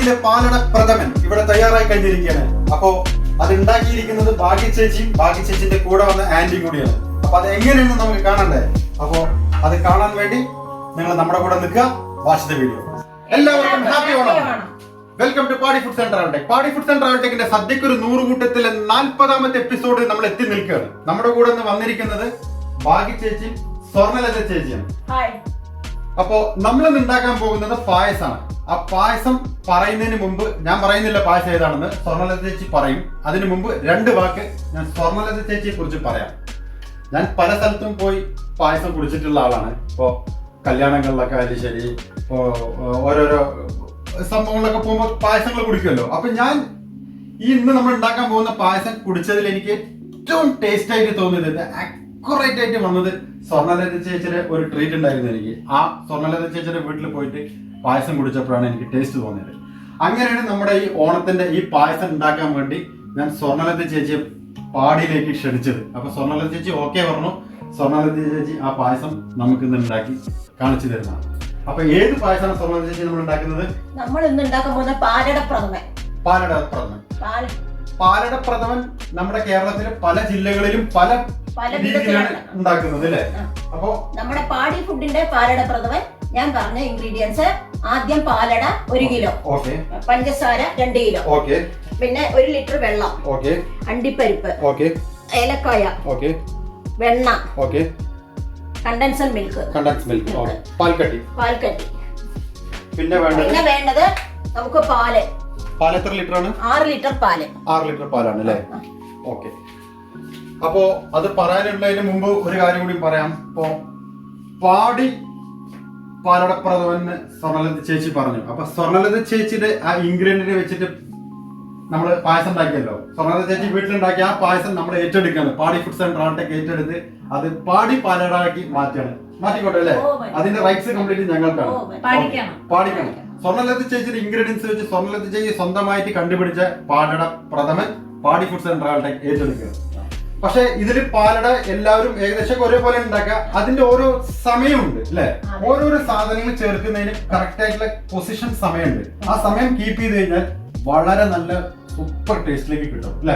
വീട്ടിലെ പാലട പ്രഥമൻ ഇവിടെ തയ്യാറായി കഴിഞ്ഞിരിക്കുകയാണ്. അപ്പോ അത് ഉണ്ടാക്കിയിരിക്കുന്നത് ഭാഗ്യ ചേച്ചിന്റെ കൂടെ വന്ന ആന്റിയും കൂടിയാണ്. അപ്പൊ അത് എങ്ങനെയാണെന്ന് നമുക്ക് കാണണ്ടേ? അപ്പോ അത് കാണാൻ വേണ്ടി നിങ്ങൾ നമ്മുടെ കൂടെ നിൽക്കുക. Watch the video. എല്ലാവർക്കും ഹാപ്പി ഓണം. വെൽക്കം ടു പാടി ഫുഡ് ആൻഡ് ട്രാവൽ ടെക്. പാടി ഫുഡ് ആൻഡ് ട്രാവൽ ടെക്കിന്റെ സദ്യക്ക് ഒരു 100 കൂട്ടത്തിലെ 40ാമത്തെ എപ്പിസോഡിൽ നമ്മൾ എത്തി നിൽക്കുകയാണ്. നമ്മുടെ കൂടെ നിന്ന് വന്നിരിക്കുന്നത് ഭാഗ്യ ചേച്ചിയും സ്വർണ്ണലത ചേച്ചിയാണ്. അപ്പോ നമ്മളിന്ന് ഉണ്ടാക്കാൻ പോകുന്നത് പായസമാണ്. ആ പായസം പറയുന്നതിന് മുമ്പ് ഞാൻ പറയുന്നില്ല പായസം ഏതാണെന്ന്, സ്വർണ്ണലത ചേച്ചി പറയും. അതിനു മുമ്പ് 2 വാക്ക് ഞാൻ സ്വർണ്ണലത ചേച്ചിയെ കുറിച്ച് പറയാം. ഞാൻ പല സ്ഥലത്തും പോയി പായസം കുടിച്ചിട്ടുള്ള ആളാണ്. ഇപ്പോ കല്യാണങ്ങളിലൊക്കെ ആയാലും ശരി, ഇപ്പോ ഓരോരോ സംഭവങ്ങളൊക്കെ പോകുമ്പോൾ പായസങ്ങൾ കുടിക്കുമല്ലോ. അപ്പൊ ഞാൻ ഇന്ന് നമ്മൾ ഉണ്ടാക്കാൻ പോകുന്ന പായസം കുടിച്ചതിൽ എനിക്ക് ഏറ്റവും ടേസ്റ്റ് ആയിട്ട് തോന്നിയത്, അക്യുറേറ്റ് ആയിട്ട് വന്നത്, സ്വർണ്ണലത ചേച്ചിയുടെ ഒരു ട്രീറ്റ് ഉണ്ടായിരുന്നു എനിക്ക്. ആ സ്വർണ്ണലത ചേച്ചിയുടെ വീട്ടിൽ പോയിട്ട് പായസം കുടിച്ചപ്പോഴാണ് എനിക്ക് ടേസ്റ്റ് തോന്നിയത്. അങ്ങനെയാണ് നമ്മുടെ ഈ ഓണത്തിന്റെ ഈ പായസം ഉണ്ടാക്കാൻ വേണ്ടി ഞാൻ സ്വർണ്ണലത ചേച്ചിയെ പാടിയിലേക്ക് ക്ഷണിച്ചത്. അപ്പൊ സ്വർണ്ണലത ചേച്ചി ഓക്കെ പറഞ്ഞു. സ്വർണ്ണലത ചേച്ചി ആ പായസം നമുക്ക് ഇന്ന് ഉണ്ടാക്കി കാണിച്ചു തരുന്നതാണ്. അപ്പൊ ഏത് പായസമാണ് സ്വർണ്ണലത ചേച്ചി നമ്മൾ ഉണ്ടാക്കുന്നത്? നമ്മൾ ഇന്ന് ഉണ്ടാക്കാൻ പോകുന്ന പാലട പ്രഥമൻ. പാലട പ്രഥമൻ നമ്മുടെ കേരളത്തിലെ പല ജില്ലകളിലും പല രീതിയിലാണ് ഉണ്ടാക്കുന്നത് അല്ലേ? അപ്പൊ നമ്മുടെ പാടി ഫുഡിന്റെ പാലട പ്രഥമൻ ഞാൻ പറഞ്ഞ ഇൻഗ്രീഡിയൻസ്: ആദ്യം പാലട 1 കിലോ, പഞ്ചസാര 2 കിലോ, പിന്നെ 1 ലിറ്റർ വെള്ളം, അണ്ടിപ്പരിപ്പ്, ഏലക്കായ, വെണ്ണ, കണ്ടൻസ്ഡ് മിൽക്ക്, പാൽക്കട്ടി. പിന്നെ വേണ്ടത് നമുക്ക് പാല്. എത്ര ലിറ്റർ ആണ്? 6 ലിറ്റർ പാല്. 6 ലിറ്റർ പാലാണ് അല്ലേ? ഓക്കെ. അപ്പോ അത് പറയാനുള്ളതിന് മുമ്പ് ഒരു കാര്യം കൂടി പറയാം. ഇപ്പോ പാലട പ്രഥമന് സ്വർണ്ണലത ചേച്ചി പറഞ്ഞു. അപ്പൊ സ്വർണ്ണലത ചേച്ചിയുടെ ആ ഇൻഗ്രീഡിയന്റ് വെച്ചിട്ട് നമ്മൾ പായസം ഉണ്ടാക്കിയല്ലോ. സ്വർണ്ണലത ചേച്ചി വീട്ടിലുണ്ടാക്കിയ ആ പായസം നമ്മൾ ഏറ്റെടുക്കുകയാണ്. പാടി ഫുഡ്സ് ആൻഡ് ട്രാവൽ ടെക് ഏറ്റെടുത്ത് അത് പാടി പാലടാക്കി മാറ്റിക്കോട്ടെ അല്ലേ? അതിന്റെ റൈറ്റ്സ് കംപ്ലീറ്റ് ഞങ്ങൾക്കാണ്. പാടിക്കണം. സ്വർണ്ണലത ചേച്ചിയുടെ ഇൻഗ്രീഡിയൻസ് വെച്ച് സ്വർണ്ണലത ചേച്ചി സ്വന്തമായിട്ട് കണ്ടുപിടിച്ച പാലട പ്രഥമൻ പാടി ഫുഡ്സ് ആൻഡ് ട്രാവൽ ടെക് ഏറ്റെടുക്കുക. പക്ഷെ ഇതിൽ പാലട എല്ലാവരും ഏകദേശം ഒരേപോലെ ഉണ്ടാക്കുക. അതിന്റെ ഓരോ സമയമുണ്ട് അല്ലെ? ഓരോരോ സാധനങ്ങൾ ചേർക്കുന്നതിന് കറക്റ്റ് ആയിട്ടുള്ള പൊസിഷൻ സമയമുണ്ട്. ആ സമയം കീപ്പ് ചെയ്ത് കഴിഞ്ഞാൽ വളരെ നല്ല സൂപ്പർ ടേസ്റ്റിലേക്ക് കിട്ടും അല്ലെ?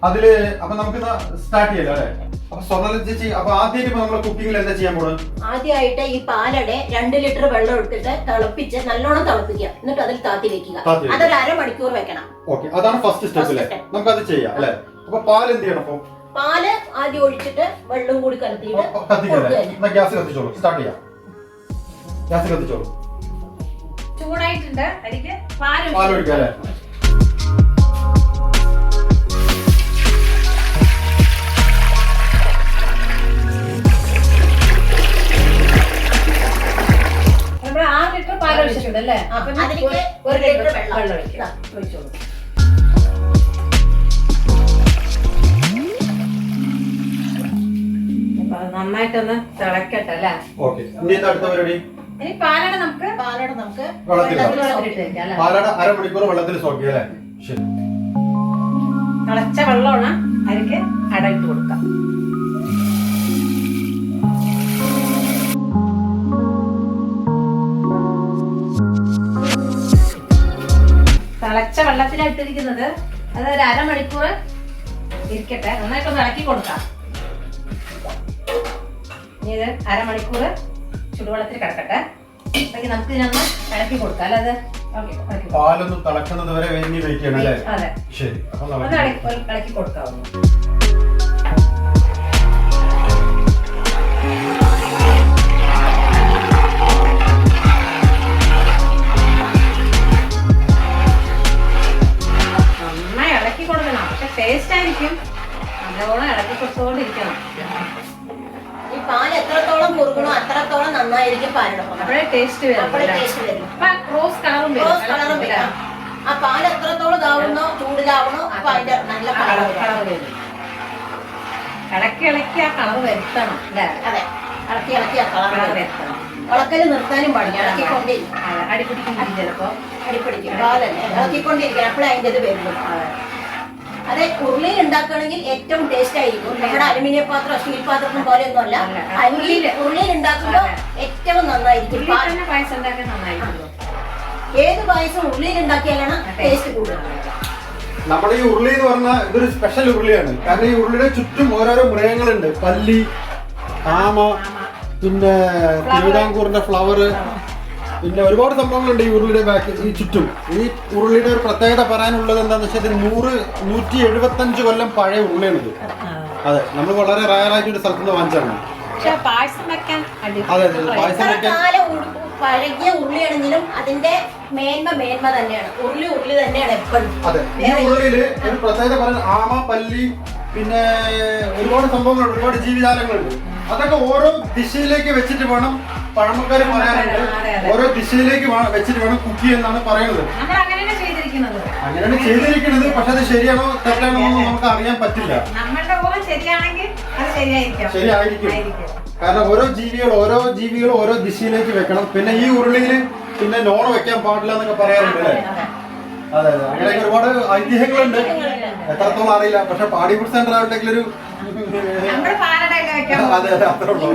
അതില് അപ്പൊ നമുക്ക് സ്റ്റാർട്ട് ചെയ്യാലോ അല്ലെ? അപ്പൊ സ്വർണ്ണലത ചേച്ചി, അപ്പൊ ആദ്യമായിട്ട് നമ്മൾ കുക്കിങ്ങിൽ എന്താ ചെയ്യാൻ പോകുന്നത്? ആദ്യമായിട്ട് ഈ പാലട 2 ലിറ്റർ വെള്ളം എടുത്തിട്ട് തിളപ്പിച്ച് നല്ലോണം തിളപ്പിക്കുക. എന്നിട്ട് അതിൽ താത്തി വെക്കുക. അതൊരു 1/2 മണിക്കൂർ വെക്കണം. ഓക്കെ, അതാണ് ഫസ്റ്റ് സ്റ്റെപ്പ് അല്ലേ? നമുക്ക് അത് ചെയ്യാം അല്ലെ? അപ്പൊ പാൽ എന്ത് ചെയ്യണം? അപ്പൊ പാല് ആദ്യം ഒഴിച്ചിട്ട് വെള്ളം കൂടി കലത്തിയിട്ട് ഗ്യാസ് കത്തിച്ചോളൂ. സ്റ്റാർട്ട് ചെയ്യാം. ഗ്യാസ് കത്തിച്ചോളൂ. ചൂടായിട്ടുണ്ട്. അതിലേക്ക് പാൽ ഒഴിക്കാം അല്ലേ? നമ്മൾ 6 ലിറ്റർ പാൽ ഒഴിച്ചിട്ടുണ്ടല്ലേ? അപ്പൊ അതിലേക്ക് 1 ലിറ്റർ വെള്ളം ഒഴിച്ചോളൂ. നന്നായിട്ടൊന്ന് തിളക്കട്ടെ അല്ലേ? ഇനി പാലട നമുക്ക് പാലട 1/2 മണിക്കൂർ വെള്ളത്തിൽ സോക്ക് ചെയ്യാം അല്ലേ? ശരി. തിളച്ച വെള്ളമാണ്. അതിലേക്ക് അട ഇട്ട് കൊടുക്കാം. തിളച്ച വെള്ളത്തിലാണ് ഇട്ടിരിക്കുന്നത്. അത് ഒരു 1/2 മണിക്കൂർ ഇരിക്കട്ടെ. നന്നായിട്ടൊന്ന് ഇളക്കി കൊടുക്കാം. ഇത് 1/2 മണിക്കൂർ ചുടുവെള്ളത്തിൽ കിടക്കട്ടെ. നമുക്ക് ഇതിനൊന്ന് ഇളക്കി കൊടുക്കാം. അല്ലാതെ പാലൊന്ന് തിളക്കുന്നത് വരെ വെയിറ്റ് ചെയ്യണം അല്ലേ? അതെ, ശരി. ഇളക്കി കൊടുക്കാവുന്നു. നന്നായി ഇളക്കി കൊടുക്കണം. പക്ഷെ ടേസ്റ്റ് ആയിരിക്കും. നല്ലോണം ഇളക്കി കൊടുത്തുകൊണ്ടിരിക്കണം. ഈ പാൽ എത്രത്തോളം കുറുകണോ അത്രത്തോളം നന്നായിരിക്കും പാലട. അപ്പോഴേ ടേസ്റ്റ് വരും. റോസ് കളറും വരും. ആ പാൽ എത്രത്തോളം ഇതാവുന്നോ, ചൂടിലാവണോ, അപ്പൊ അതിന്റെ നല്ല കളർ വരും. ഇളക്കി ആ കളർ വരുത്തണം അല്ലേ? അതെ, ഇളക്കി ആ കളർ വരുത്തണം. ഇളക്കല് നിർത്താനും പാടില്ല. ഇളക്കിക്കൊണ്ടിരിക്കും. അടിപിടിക്കും. ചിലപ്പോ അടിപിടിക്കും. പാലല്ലേ ഇളക്കിക്കൊണ്ടിരിക്കണം. അപ്പോഴേ അതിൻ്റെ ഇത് വരുള്ളൂ. അതെ, ഉരുളിയിൽ ഉണ്ടാക്കുകയാണെങ്കിൽ ഏറ്റവും ടേസ്റ്റ് ആയിരിക്കും. നമ്മുടെ അലുമിനിയം പാത്രം, സ്റ്റീൽ പാത്രം പോലെയൊന്നും അല്ല. ഉരുളിയിൽ ഉണ്ടാക്കുമ്പോൾ ഏറ്റവും നന്നായിരിക്കും. പായസം ഉണ്ടാക്കാൻ നന്നായിരിക്കും. ഏത് പായസം ഉള്ളിയിൽ ഉണ്ടാക്കിയാലാണ് ടേസ്റ്റ് കൂടുതൽ. നമ്മുടെ ഈ ഉരുളി എന്ന് പറഞ്ഞാൽ ഇതൊരു സ്പെഷ്യൽ ഉരുളിയാണ്. കാരണം ഈ ഉരുളിയുടെ ചുറ്റും ഓരോരോ മൃഗങ്ങളുണ്ട്. പല്ലി, ആമ, പിന്നെ തിരുവിതാംകൂറിന്റെ ഫ്ലവർ, പിന്നെ ഒരുപാട് സംഭവങ്ങളുണ്ട് ഈ ഉരുളിയുടെ ബാക്ക് ഈ ചുറ്റും. ഈ ഉരുളിയുടെ ഒരു പ്രത്യേകത പറയാനുള്ളത് എന്താണെന്ന് വെച്ചാൽ 175 കൊല്ലം പഴയ ഉരുളിയാണിത്. അതെ, നമ്മൾ വളരെ റയറായിട്ട് ഒരു സ്ഥലത്ത് നിന്ന് വാങ്ങിച്ചാണ്. അതെ അതെ, പായസം വെക്കാൻ പഴകിയ ഉരുളിയാണെങ്കിലും അതിന്റെ മേന്മ തന്നെയാണ്. ഉരുളി തന്നെയാണ് എപ്പോഴും. അതെ, ഈ ഉരുളിയില് ഒരു പ്രത്യേകത പറയാൻ ആമ, പല്ലി, പിന്നെ ഒരുപാട് സംഭവങ്ങളുണ്ട്, ഒരുപാട് ജീവിജാലങ്ങളുണ്ട്. അതൊക്കെ ഓരോ ദിശയിലേക്ക് വെച്ചിട്ട് വേണം, പഴമക്കാര് പറയാറുണ്ട്, ഓരോ ദിശയിലേക്ക് വെച്ചിട്ട് വേണം കുക്ക് ചെയ്യുന്നതാണ് പറയുന്നത്. അങ്ങനെയാണ് ചെയ്തിരിക്കുന്നത്. പക്ഷെ അത് ശരിയാണോ തെറ്റാണോ എന്ന് നമുക്ക് അറിയാൻ പറ്റില്ല. ശരിയായിരിക്കും. കാരണം ഓരോ ജീവികളും ഓരോ ദിശയിലേക്ക് വെക്കണം. പിന്നെ ഈ ഉരുളിയിൽ പിന്നെ നോൺ വെക്കാൻ പാടില്ല എന്നൊക്കെ പറയാറുണ്ട് അല്ലേ? അതെ അതെ, അങ്ങനെയൊക്കെ ഒരുപാട് ഐതിഹ്യങ്ങളുണ്ട്. എത്രത്തോളം അറിയില്ല. പക്ഷെ പാടി ഫുഡ് സെന്റർ ആവട്ടെങ്കിലൊരു അതെ അതെ, അത്രേ ഉള്ളൂ.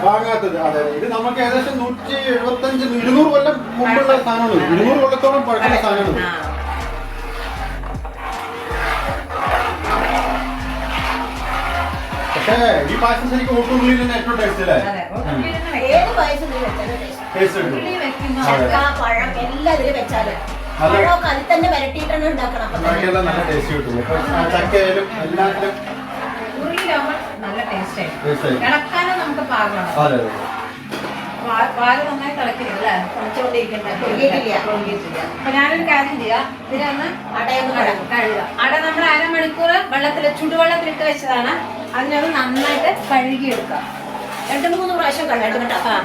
വാങ്ങാത്തത്. അതെ, ഇത് നമുക്ക് ഏകദേശം 175 200 കൊല്ലം മുമ്പുള്ള സാധനമാണ്. 200 കൊല്ലത്തോളം പഴക്കമുള്ള സാധനമാണ്. പക്ഷേ ഈ പായസം ശരിക്കും ഓട്ടുള്ളിൽ തന്നെ ഏറ്റവും ടേസ്റ്റ് അല്ലേ? ടേസ്റ്റ് നല്ല ടേസ്റ്റ് കിട്ടും. ചക്കയിലും എല്ലാത്തിലും നല്ല ടേസ്റ്റ് ആയിരിക്കും. നമുക്ക് പാകമാണ്. അതെ പാല് നന്നായി തിളക്കില്ല, അപ്പൊ ഞാനൊരു കാര്യം ചെയ്യാം. ഇതിനൊന്ന് കഴുകുക. അട നമ്മൾ അരമണിക്കൂർ ചുടുവെള്ളത്തിലിട്ട് വെച്ചതാണ്. അതിനത് നന്നായിട്ട് കഴുകിയെടുക്കാം. 2-3 പ്രാവശ്യം കഴുകണം കേട്ടോ.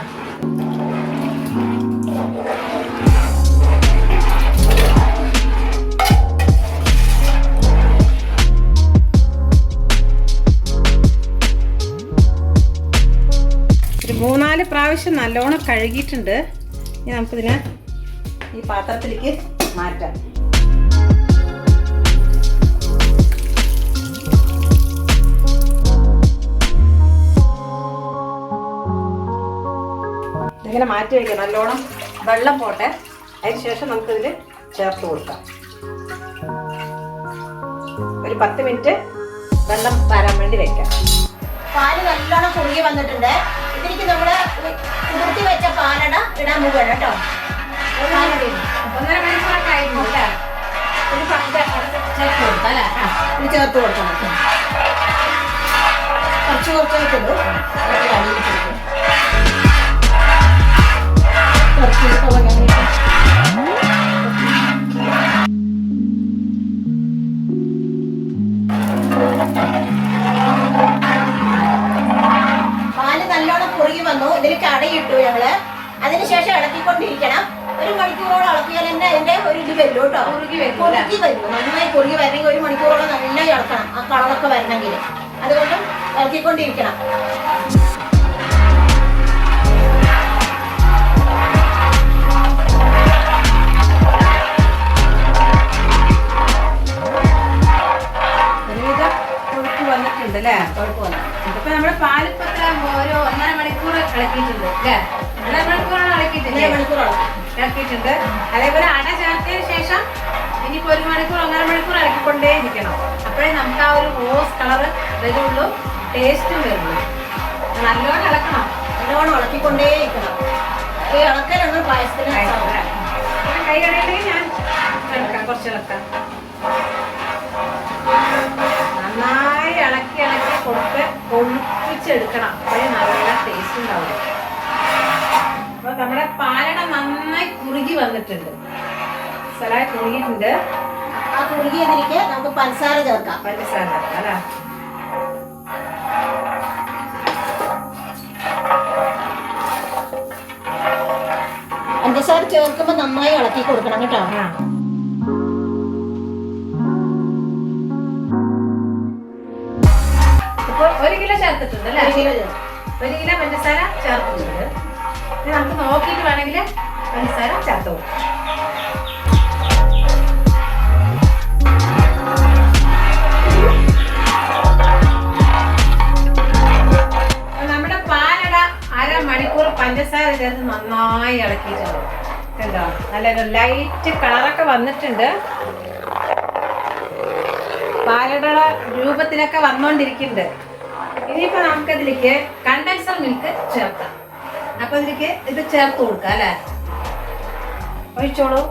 ഒരു 3-4 പ്രാവശ്യം നല്ലോണം കഴുകിയിട്ടുണ്ട്. ഇനി നമുക്കിതിനെ ഈ പാത്രത്തിലേക്ക് മാറ്റാം. ഇങ്ങനെ മാറ്റി വയ്ക്കാം. നല്ലോണം വെള്ളം പോട്ടെ. അതിന് ശേഷം നമുക്കിതിൽ ചേർത്ത് കൊടുക്കാം. ഒരു 10 മിനിറ്റ് വെള്ളം വരാൻ വേണ്ടി വെക്കാം. പാല് നല്ലോണം കുറുകി വന്നിട്ടുണ്ട്. ഇതിലേക്ക് നമ്മള് കുതിർത്തി വെച്ച പാലട ഇടാൻ പോവുകയാണ് കേട്ടോ. 1.5 മണിക്കൂറൊക്കെ ആയിരുന്നു അല്ലേ? ഒരു 10 ചേർത്ത് കൊടുക്കാം അല്ലേ? ഇത് ചേർത്ത് കൊടുക്കണം. കുറച്ചായിട്ടിടും. പാല് നല്ലോണം കുറുകി വന്നു. ഇതിലേക്ക് അടയിട്ടു ഞങ്ങള്. അതിനുശേഷം ഇളക്കിക്കൊണ്ടിരിക്കണം. 1 മണിക്കൂറോളം ഇളക്കിയാൽ തന്നെ അതിന്റെ ഒരു ഇത് വരും കേട്ടോ. കുറുകി വരും. നന്നായി കുറുകി വരണമെങ്കിൽ 1 മണിക്കൂറോളം നന്നായി ഇളക്കണം. ആ കളറൊക്കെ വരണമെങ്കിൽ അതുകൊണ്ട് ഇളക്കിക്കൊണ്ടിരിക്കണം. ല്ലേ കുഴപ്പമില്ല. ഇപ്പൊ നമ്മുടെ പാലിപ്പത്ര ഒരു 1.5 മണിക്കൂർ ഇളക്കിയിട്ടുണ്ട് അല്ലേ? 1.5 മണിക്കൂറാണ് ഇളക്കിയിട്ടുണ്ട്. അതേപോലെ അട ചേർത്തതിന് ശേഷം ഇനിയിപ്പോ 1 മണിക്കൂർ 1.5 മണിക്കൂർ ഇളക്കിക്കൊണ്ടേ ഇരിക്കണം. അപ്പോഴേ നമുക്ക് ആ ഒരു റോസ് കളർ വരുള്ളൂ, ടേസ്റ്റും വരുള്ളൂ. നല്ലോണം ഇളക്കണം. നല്ലോണം ഇളക്കിക്കൊണ്ടേ ഇരിക്കണം. ഈ ഇളക്കലാണ് പായസത്തിന്. കൈ കടയിലേക്ക് ഞാൻ ഇളക്കാം, കുറച്ച് ഇളക്കാം. നന്നായി ഇളക്കി കൊടുത്ത് കൊഴുപ്പിച്ചെടുക്കണം. അപ്പോഴേ നല്ല ടേസ്റ്റ് ഉണ്ടാവും. അപ്പൊ നമ്മുടെ പാലട നന്നായി കുറുകി വന്നിട്ടുണ്ട്. സലാഡ് കുറുകിയിട്ടുണ്ട്. ആ കുറുകിയതിലേക്ക് നമുക്ക് പഞ്ചസാര ചേർക്കാം. പഞ്ചസാര അല്ലേ? പഞ്ചസാര ചേർക്കുമ്പോ നന്നായി ഇളക്കി കൊടുക്കണം കേട്ടോ. ഇപ്പോൾ 1 കിലോ ചേർത്തിട്ടുണ്ട് അല്ലേ? 1 കിലോ പഞ്ചസാര ചേർത്തിട്ടുണ്ട്. ഇനി നമുക്ക് നോക്കിയിട്ട് വേണമെങ്കിൽ പഞ്ചസാര ചേർത്ത് കൊടുക്കാം. നമ്മുടെ പാലട 1/2 പഞ്ചസാര ചേർത്ത് നന്നായി ഇളക്കിയിട്ടുണ്ട്. കണ്ടോ, നല്ലൊരു ലൈറ്റ് കളറൊക്കെ വന്നിട്ടുണ്ട്. പാലടയുടെ രൂപത്തിലൊക്കെ വന്നുകൊണ്ടിരിക്കുന്നുണ്ട്. ഇനിയിപ്പോൾ നമുക്കതിലേക്ക് കണ്ടൻസർ മിൽക്ക് ചേർക്കാം. അപ്പോൾ ഇതിലേക്ക് ഇത് ചേർത്ത് കൊടുക്കാം അല്ലേ? ഒഴിച്ചോളൂ.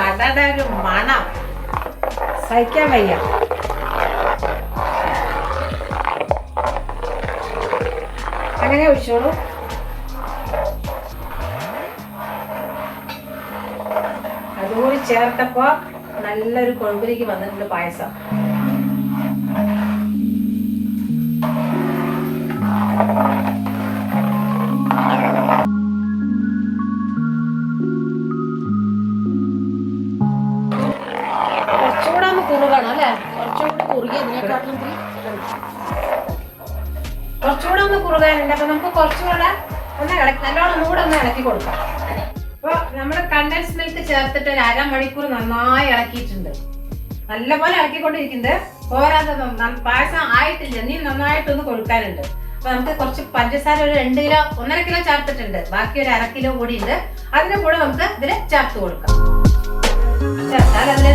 അടയുടെ ഒരു മണം സഹിക്കാൻ വയ്യ. അങ്ങനെ ഒഴിച്ചോളൂ. അതുകൂടി ചേർത്തപ്പോ നല്ലൊരു കൊഴുമ്പിലേക്ക് വന്നിട്ടുണ്ട് പായസം. കുറച്ചുകൂടെ ഒന്ന് കുറുകണം അല്ലേ? കുറച്ചുകൂടി കുറുകി ഇതിനെക്കാട്ടും കുറച്ചുകൂടെ ഒന്ന് കുറുകാനുണ്ട്. അപ്പൊ നമുക്ക് കുറച്ചുകൂടെ ഒന്ന് ഇളക്കി നല്ലോണം ഒന്നുകൂടെ ഒന്ന് ഇളക്കി കൊടുക്കാം. അപ്പൊ നമ്മള് കണ്ടൻസ് മിൽക്ക് ചേർത്തിട്ട് ഒരു അരമണിക്കൂർ നന്നായി ഇളക്കിയിട്ടുണ്ട്. നല്ലപോലെ ഇളക്കിക്കൊണ്ടിരിക്കുന്നുണ്ട്. പോരാതെ പായസം ആയിട്ടില്ല, നീ നന്നായിട്ടൊന്ന് കൊടുക്കാനുണ്ട്. അപ്പൊ നമുക്ക് കുറച്ച് പഞ്ചസാര ഒരു 2 കിലോ 1.5 കിലോ ചേർത്തിട്ടുണ്ട്. ബാക്കി ഒരു 1/2 കിലോ കൂടി ഉണ്ട്. അതിന്റെ കൂടെ നമുക്ക് ഇതില് ചേർത്ത് കൊടുക്കാം. ചേർത്താൽ അതില്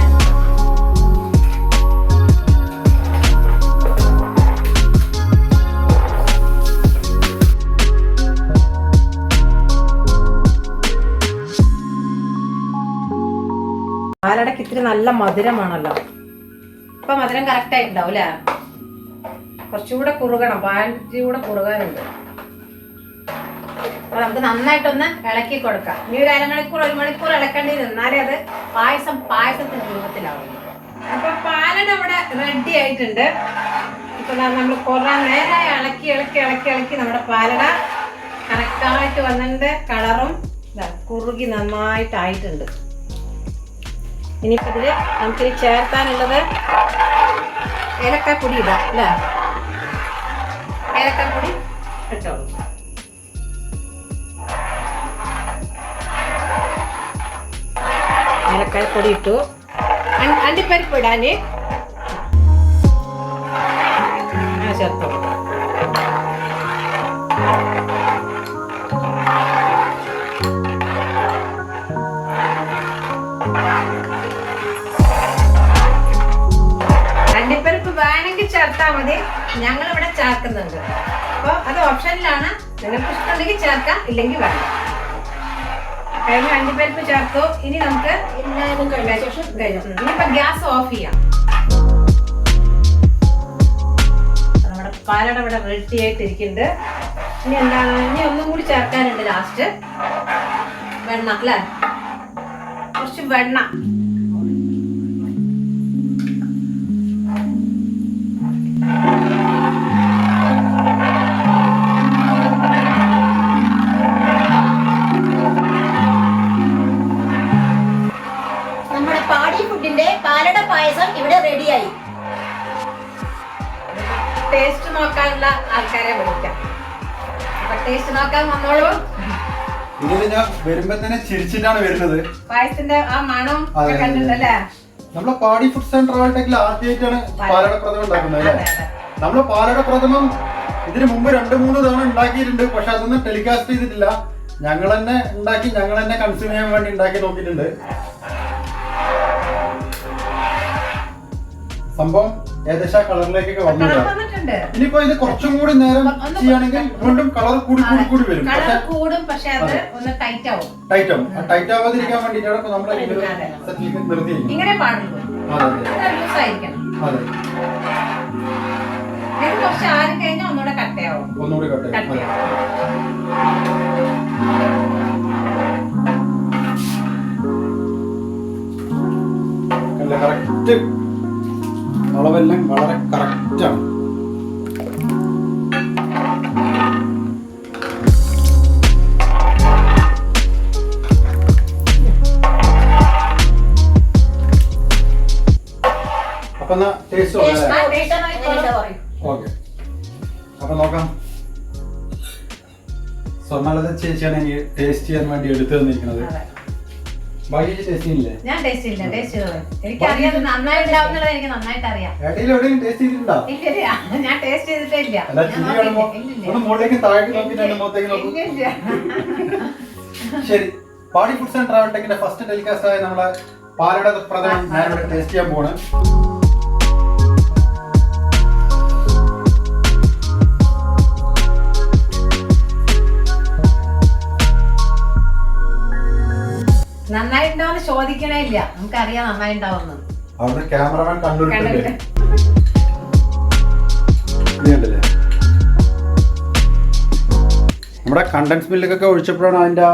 പാലടക്ക് ഇത്തിരി നല്ല മധുരമാണല്ലോ. ഇപ്പൊ മധുരം കറക്റ്റ് ആയിട്ടുണ്ടാവും അല്ലേ? കുറച്ചുകൂടെ കുറുകണം, പാലൂടെ കുറുകാനുണ്ട്. അപ്പൊ നമുക്ക് നന്നായിട്ടൊന്ന് ഇളക്കി കൊടുക്കാം. ഇനി ഒരു 1 മണിക്കൂർ ഇളക്കേണ്ടി നിന്നാലേ അത് പായസത്തിന്റെ രൂപത്തിലാവും. അപ്പൊ പാലട ഇവിടെ റെഡി ആയിട്ടുണ്ട്. ഇപ്പൊ നമ്മൾ കുറെ നേരമായി ഇളക്കി നമ്മുടെ പാലട കറക്റ്റായിട്ട് വന്നിട്ടുണ്ട്. കളറും കുറുകി നന്നായിട്ടായിട്ടുണ്ട്. ഇനിയിപ്പോൾ ഇതിൽ നമുക്കിത് ചേർത്താനുള്ളത് ഏലക്കാപ്പൊടി ഇടാം അല്ലേ? ഏലക്കാപ്പൊടി ഇട്ടോളൂ. ഏലക്കാപ്പൊടി ഇട്ടു. അണ്ടിപ്പരിപ്പ് ഇടാൻ ചേർത്തോളൂ. അണ്ടിപ്പരിപ്പ് വേണമെങ്കിൽ ചേർത്താൽ മതി, ഞങ്ങൾ ഇവിടെ ചേർക്കുന്നുണ്ട്. അപ്പോൾ അത് ഓപ്ഷനിലാണ്, നിങ്ങൾക്ക് ഇഷ്ടമുണ്ടെങ്കിൽ ചേർക്കാം, ഇല്ലെങ്കിൽ വേണം. കഴിഞ്ഞ അണ്ടിപ്പരിപ്പ് ചേർത്തു. ഇനി നമുക്ക് എല്ലാവരും ഇനിയിപ്പോൾ ഗ്യാസ് ഓഫ് ചെയ്യാം. നമ്മുടെ പാലട ഇവിടെ റെഡി ആയിട്ടിരിക്കുന്നുണ്ട്. ഇനി എന്താണ്, ഇനി ഒന്നും കൂടി ചേർക്കാനുണ്ട്. ലാസ്റ്റ് വെണ്ണ അല്ലേ? കുറച്ച് വെണ്ണ. നമ്മുടെ പാടി ഫുഡിന്റെ പാലട പായസം ഇവിടെ റെഡിയായി. ടേസ്റ്റ് നോക്കാനുള്ള ആൾക്കാരെ വിളിക്കാം. അപ്പൊ ടേസ്റ്റ് നോക്കാൻ വന്നോളൂ. ഇതില് ഞാൻ വരുമ്പോ തന്നെ ചിരിച്ചിട്ടാണ് വരുന്നത്. പായസത്തിന്റെ ആ മണം കണ്ടിട്ടല്ലേ? നമ്മളെ പാടി ഫുഡ് സെന്റർ ആയിട്ടെങ്കിൽ ആദ്യമായിട്ടാണ് പാലട പ്രഥമൻ ഉണ്ടാക്കുന്നത് അല്ലേ? നമ്മള് പാലട പ്രഥമൻ ഇതിന് മുമ്പ് 2-3 തവണ ഉണ്ടാക്കിയിട്ടുണ്ട്. പക്ഷെ അതൊന്നും ടെലികാസ്റ്റ് ചെയ്തിട്ടില്ല. ഞങ്ങൾ തന്നെ ഉണ്ടാക്കി, ഞങ്ങൾ തന്നെ കൺസ്യൂം ചെയ്യാൻ വേണ്ടി ഉണ്ടാക്കി നോക്കിയിട്ടുണ്ട്. സംഭവം ഏകദേശം കളറിലേക്കൊക്കെ വന്നിട്ടുണ്ട്. ഇനിയിപ്പോ ഇത് കുറച്ചും കൂടി നേരം ചെയ്യുകയാണെങ്കിൽ വീണ്ടും കളർ കൂടി വരും. ടൈറ്റ് ആവും. ടൈറ്റ് ആവാതിരിക്കാൻ വേണ്ടിയിട്ടാണ് ഇപ്പൊ നമ്മളെ നിർത്തി. ഒന്നുകൂടി കട്ടയാവും. കറക്റ്റ് അളവെല്ലാം വളരെ കറക്റ്റാണ്. അപ്പൊ ടേസ്റ്റ് ഓക്കെ. അപ്പൊ നോക്കാം. സ്വർണ്ണലത ചേച്ചിയാണ് എനിക്ക് ടേസ്റ്റ് ചെയ്യാൻ വേണ്ടി എടുത്തു തന്നിരിക്കുന്നത്. ഞാൻ ടേസ്റ്റ് ഇല്ല, ടേസ്റ്റ് ചെയ്തോളൂ. എനിക്കറിയാം നന്നായി ഉണ്ടാവുന്നത്, എനിക്ക് നന്നായിട്ട് അറിയാം. ഞാൻ ടേസ്റ്റ് ചെയ്തിട്ടേ ഇല്ല. ശരി, പാടി ഫുഡ്സ് ആൻഡ് ട്രാവൽ ടെക്കിന്റെ ഫസ്റ്റ് ടെലികാസ്റ്റ് ആയ നമ്മളെ പാലട പ്രഥമൻ ഞാൻ ഇവിടെ ടേസ്റ്റ് ചെയ്യാൻ പോണ്. നന്നായിട്ടുണ്ടാവുന്ന ചോദിക്കണേ ഇല്ല, നമുക്കറിയാം നന്നായിട്ടുണ്ടാവുന്നത്. അവിടുന്ന് ക്യാമറമാൻ കണ്ടുപിടിച്ചില്ലേ? നമ്മുടെ കണ്ടൻസ് മില്ലിലൊക്കെ ഒഴിച്ചപ്പോഴാണ് അതിന്റെ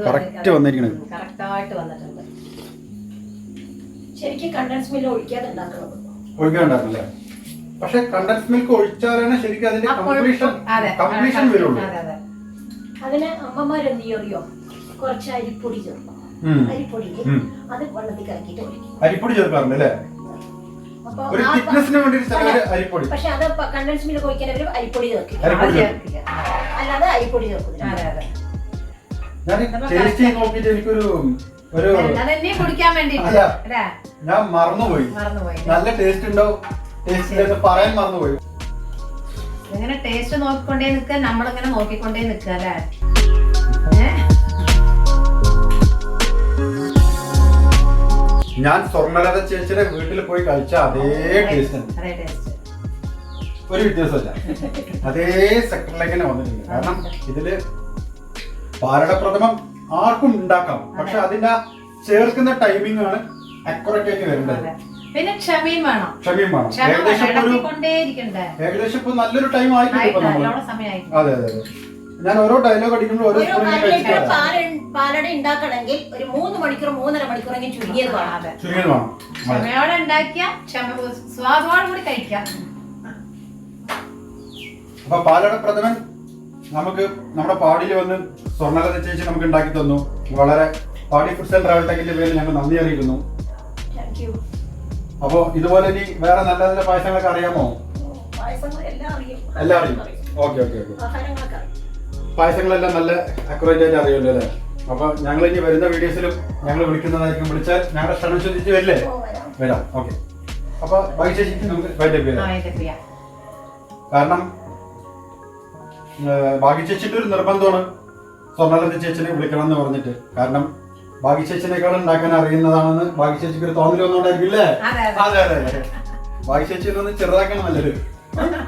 കറക്റ്റ് വന്നിരിക്കുന്നത്. കറക്റ്റായിട്ട് വന്നിട്ടുണ്ട്. ശരിക്കും കണ്ടൻസ് മില്ല് ഒഴിക്കാതെ ഒഴിക്കാണ്ടായിരുന്നല്ലേ? പക്ഷെ കണ്ടൻസ് മിൽക്ക് ഒഴിച്ചാലാണ് ശരിക്കും അതിന്റെ കംപ്ലീഷൻ വരുള്ളൂ. അതിന് അമ്മമാരെന്ത് ചെയ്യോ, കുറച്ച് അരിപ്പൊടി ചേർക്കും. അരിപ്പൊടി അത് വെള്ളത്തിൽ കലക്കിയിട്ട് ഒഴിക്കും. അരിപ്പൊടി ചേർക്കാറുണ്ട് അല്ലേ? ഒരു തിക്നെസിന് വേണ്ടി അരിപ്പൊടി. പക്ഷെ അത് കണ്ടൻസ് മിൽക്ക് ഒഴിക്കാൻ അവര് അരിപ്പൊടി ചേർക്കില്ല, അല്ലാതെ അരിപ്പൊടി ചേർക്കില്ല. ഞാൻ ടേസ്റ്റ് ചെയ്ത് നോക്കിയിട്ട് എനിക്കൊരു കുടിക്കാൻ വേണ്ടി ഞാൻ മറന്നുപോയി. നല്ല ടേസ്റ്റ് ഉണ്ടോ ടേസ്റ്റ് പറയാൻ മറന്നുപോയി. ഇങ്ങനെ ടേസ്റ്റ് നോക്കിക്കൊണ്ടേ നിൽക്കുക, നമ്മളിങ്ങനെ നോക്കിക്കൊണ്ടേ നിൽക്കുക അല്ലേ? ഞാൻ സ്വർണ്ണലത ചേച്ചിയുടെ വീട്ടിൽ പോയി കഴിച്ച അതേ ടേസ്റ്റ് ഒരു വ്യത്യാസമല്ല, അതേ സെക്ടറിലേക്ക് വന്നിട്ടുണ്ട്. കാരണം ഇതില് പാലട പ്രഥമൻ ആർക്കും ഉണ്ടാക്കാം, പക്ഷെ അതിന്റെ ചേർക്കുന്ന ടൈമിംഗ് ആണ് അക്യുറേറ്റ് ആയിട്ട് വരേണ്ടത്. പിന്നെ ക്ഷമയും വേണം. ഏകദേശം ഇപ്പൊ നല്ലൊരു ടൈം ആയിട്ടുണ്ട്. അതെ അതെ അതെ. ഞാൻ ഓരോ ഡയലോഗ് അടിക്കുമ്പോൾ ഓരോ പാലട ഉണ്ടാക്കണമെങ്കിൽ ഒരു 3 മണിക്കൂർ 3.5 മണിക്കൂറെങ്കിലും ചുരുങ്ങിയത് വേണം. ക്ഷമയോടെ ഉണ്ടാക്കിയ സ്വാദോടെ കൂടി കഴിക്കാം. അപ്പൊ പാലട പ്രഥമൻ നമുക്ക് നമ്മുടെ പാടിയിൽ വന്ന് സ്വർണ്ണലത ചേച്ചി നമുക്ക് ഉണ്ടാക്കി തന്നു. വളരെ പാടി ഫുഡ്സ് ആൻഡ് ട്രാവൽ ടെക്കിന്റെ പേരിൽ ഞങ്ങൾ നന്ദി അറിയിക്കുന്നു. അപ്പൊ ഇതുപോലെ ഇനി വേറെ നല്ല നല്ല പായസങ്ങളൊക്കെ അറിയാമോ? എല്ലാം അറിയും. Okay okay okay. പായസങ്ങളെല്ലാം നല്ല അക്യുറേറ്റ് ആയിട്ട് അറിയുമല്ലോ അല്ലേ? അപ്പൊ ഞങ്ങൾ ഇനി വരുന്ന വീഡിയോസിലും ഞങ്ങൾ വിളിക്കുന്നതായിരിക്കും. വിളിച്ചാൽ ഞങ്ങളുടെ ക്ഷണം ചോദിച്ച് വരില്ലേ? വരാം. ഓക്കെ. അപ്പൊ ഭാഗ്യ ചേച്ചിക്ക് നമുക്ക് വൈൻഡപ്പ് ചെയ്യാം. കാരണം ഭാഗ്യ ചേച്ചിന്റെ ഒരു നിർബന്ധമാണ് സ്വർണ്ണലത ചേച്ചിനെ വിളിക്കണം എന്ന് പറഞ്ഞിട്ട്. കാരണം ഭാഗ്യ ചേച്ചിനേക്കാളും ഉണ്ടാക്കാൻ അറിയുന്നതാണെന്ന് ഭാഗ്യ ചേച്ചിക്ക് ഒരു തോന്നൽ വന്നോണ്ടായിരിക്കില്ലേ? അതെ അതെ അതെ. ഭാഗ്യ ചേച്ചി ഒന്ന് ചെറുതാക്കണം നല്ലത്.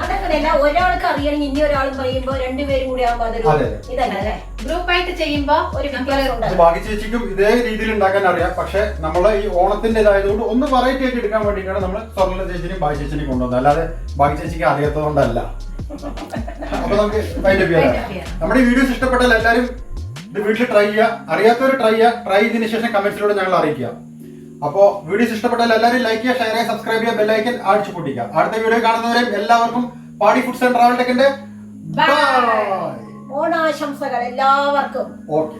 അതങ്ങനെയല്ല, ഒരാൾക്ക് അറിയണമെങ്കിൽ ഇനി ഒരാളും പറയുമ്പോ രണ്ടുപേരും കൂടി ആകുമ്പോ ഗ്രൂപ്പായിട്ട് ചെയ്യുമ്പോ ഒരു ഭാഗ്യ ചേച്ചിക്കും ഇതേ രീതിയിൽ ഉണ്ടാക്കാൻ അറിയാം. പക്ഷെ നമ്മളെ ഈ ഓണത്തിന്റെ ഇതായതുകൊണ്ട് ഒന്ന് വെറൈറ്റി ആയിട്ട് എടുക്കാൻ വേണ്ടിയിട്ടാണ് നമ്മൾ സ്വർണ്ണ ചേച്ചിനെയും ഭാഗ്യ ചേച്ചിനെയും കൊണ്ടുവന്നത്. അല്ലാതെ ഭാഗ്യ ചേച്ചിക്ക് അറിയാത്തതുകൊണ്ടല്ല. അപ്പൊ നമുക്ക് വൈൻഡപ്പ് ചെയ്യാം. നമ്മുടെ ഈ വീഡിയോസ് ഇഷ്ടപ്പെട്ടാൽ എല്ലാവരും ഇത് വീട്ടിൽ ട്രൈ ചെയ്യുക. അറിയാത്തവർ ട്രൈ ചെയ്യുക. ട്രൈ ചെയ്തതിനു ശേഷം കമന്റ്സിലൂടെ ഞങ്ങൾ അറിയിക്കുക. അപ്പോ വീഡിയോസ് ഇഷ്ടപ്പെട്ടാൽ എല്ലാവരും ലൈക്ക് ചെയ്യുക, ഷെയർ ചെയ്യുക, സബ്സ്ക്രൈബ് ചെയ്യുക, ബെല്ലൈക്കൻ അടിച്ചു പൊട്ടിക്കുക. അടുത്ത വീഡിയോ കാണുന്നവരെയും എല്ലാവർക്കും പാടി ഫുഡ്സ് ആൻഡ് ട്രാവൽ ടെക്കിന്റെ ഓണാശംസകൾ എല്ലാവർക്കും. ഓക്കെ.